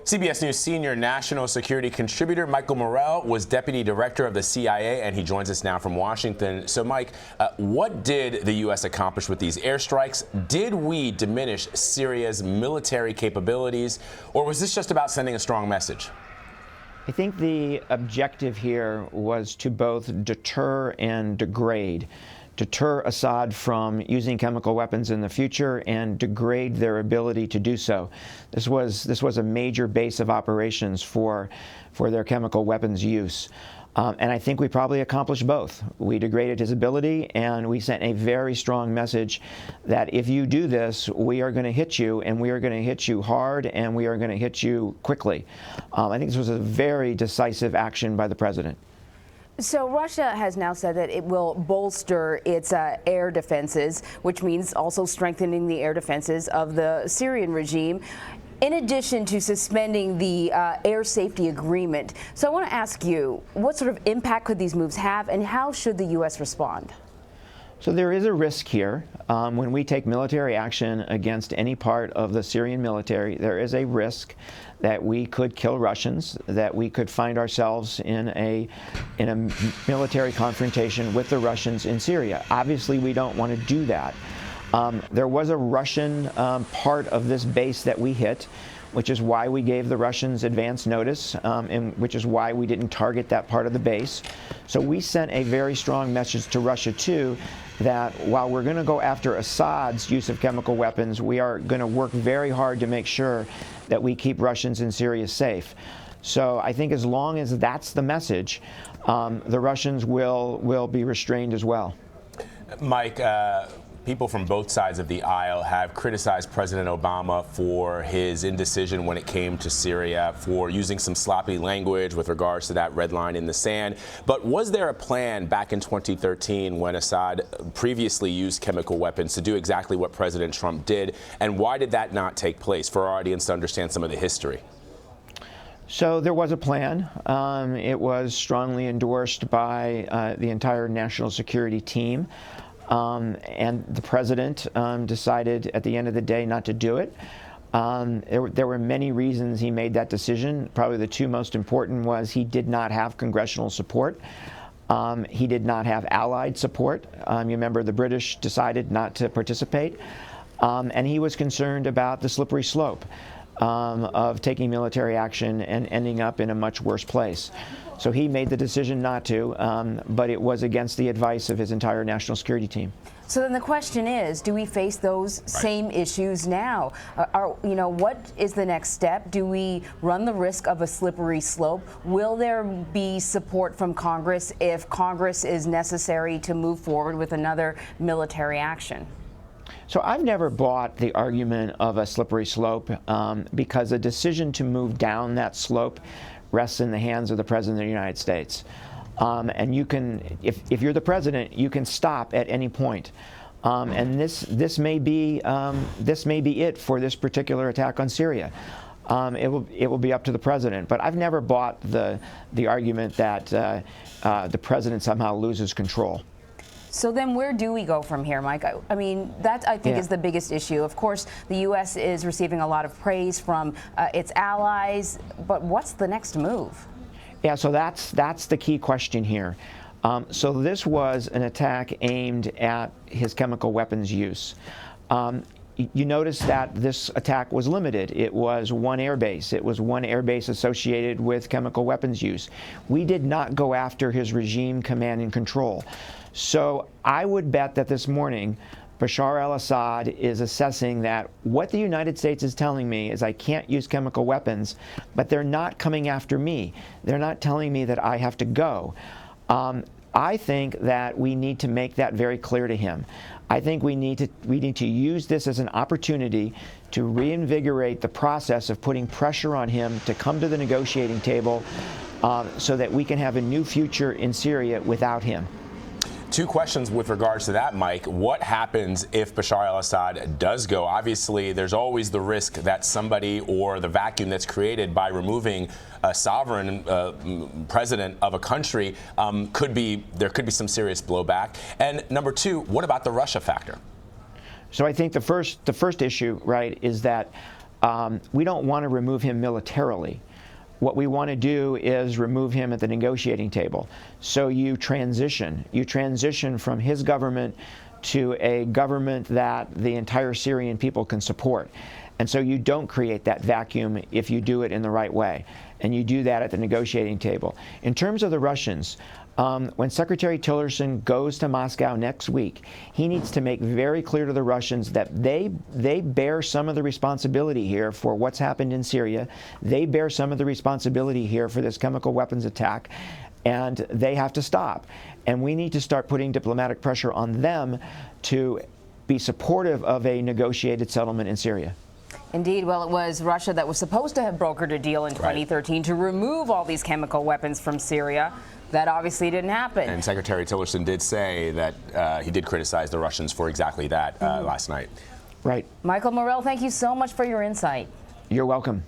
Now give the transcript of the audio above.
CBS News senior national security contributor Michael Morell was deputy director of the CIA, and he joins us now from Washington. So, Mike, what did the U.S. accomplish with these airstrikes? Did we diminish Syria's military capabilities, or was this just about sending a strong message? I think the objective here was to both deter and degrade. Deter Assad from using chemical weapons in the future and degrade their ability to do so. This was a major base of operations for their chemical weapons use. And I think we probably accomplished both. We degraded his ability, and we sent a very strong message that if you do this, we are going to hit you, and we are going to hit you hard, and we are going to hit you quickly. I think this was a very decisive action by the president. So Russia has now said that it will bolster its air defenses, which means also strengthening the air defenses of the Syrian regime, in addition to suspending the air safety agreement. So I want to ask you, what sort of impact could these moves have, and how should the U.S. respond? So there is a risk here. When we take military action against any part of the Syrian military, there is a risk that we could kill Russians, that we could find ourselves in a military confrontation with the Russians in Syria. Obviously, we don't want to do that. There was a Russian part of this base that we hit, which is why we gave the Russians advance notice, and which is why we didn't target that part of the base. So we sent a very strong message to Russia, too, that while we're going to go after Assad's use of chemical weapons, we are going to work very hard to make sure that we keep Russians in Syria safe. So I think as long as that's the message, the Russians will be restrained as well. Mike, people from both sides of the aisle have criticized President Obama for his indecision when it came to Syria, for using some sloppy language with regards to that red line in the sand. But was there a plan back in 2013 when Assad previously used chemical weapons to do exactly what President Trump did? And why did that not take place, for our audience to understand some of the history? So there was a plan. It was strongly endorsed by the entire national security team. And the president decided at the end of the day not to do it. There were many reasons he made that decision. Probably the two most important was he did not have congressional support. He did not have allied support. You remember the British decided not to participate. And he was concerned about the slippery slope of taking military action and ending up in a much worse place. So he made the decision not to, but it was against the advice of his entire national security team. So then the question is, do we face those same issues now? What is the next step? Do we run the risk of a slippery slope? Will there be support from Congress if Congress is necessary to move forward with another military action? So I've never bought the argument of a slippery slope because a decision to move down that slope rests in the hands of the President of the United States. And you can, if you're the President, you can stop at any point. And this may be it for this particular attack on Syria. It will be up to the President. But I've never bought the argument that the President somehow loses control. So then where do we go from here, Mike? I mean, that I think is the biggest issue. Of course, the U.S. is receiving a lot of praise from its allies, but what's the next move? Yeah, so that's the key question here. So this was an attack aimed at his chemical weapons use. You notice that this attack was limited. It was one airbase. It was one airbase associated with chemical weapons use. We did not go after his regime command and control. So I would bet that this morning Bashar al-Assad is assessing that what the United States is telling me is I can't use chemical weapons, but they're not coming after me. They're not telling me that I have to go. I think that we need to make that very clear to him. I think we need to use this as an opportunity to reinvigorate the process of putting pressure on him to come to the negotiating table so that we can have a new future in Syria without him. Two questions with regards to that, Mike. What happens if Bashar al-Assad does go? Obviously, there's always the risk that somebody, or the vacuum that's created by removing a sovereign president of a country, there could be some serious blowback. And number two, what about the Russia factor? So I think the first issue, right, is that we don't want to remove him militarily. What we want to do is remove him at the negotiating table. So you transition from his government to a government that the entire Syrian people can support. And so you don't create that vacuum if you do it in the right way. And you do that at the negotiating table. In terms of the Russians, when Secretary Tillerson goes to Moscow next week, he needs to make very clear to the Russians that they bear some of the responsibility here for what's happened in Syria. They bear some of the responsibility here for this chemical weapons attack, and they have to stop. And we need to start putting diplomatic pressure on them to be supportive of a negotiated settlement in Syria. Indeed. Well, it was Russia that was supposed to have brokered a deal in 2013 to remove all these chemical weapons from Syria. That obviously didn't happen. And Secretary Tillerson did say that he did criticize the Russians for exactly that last night. Right. Michael Morell, thank you so much for your insight. You're welcome.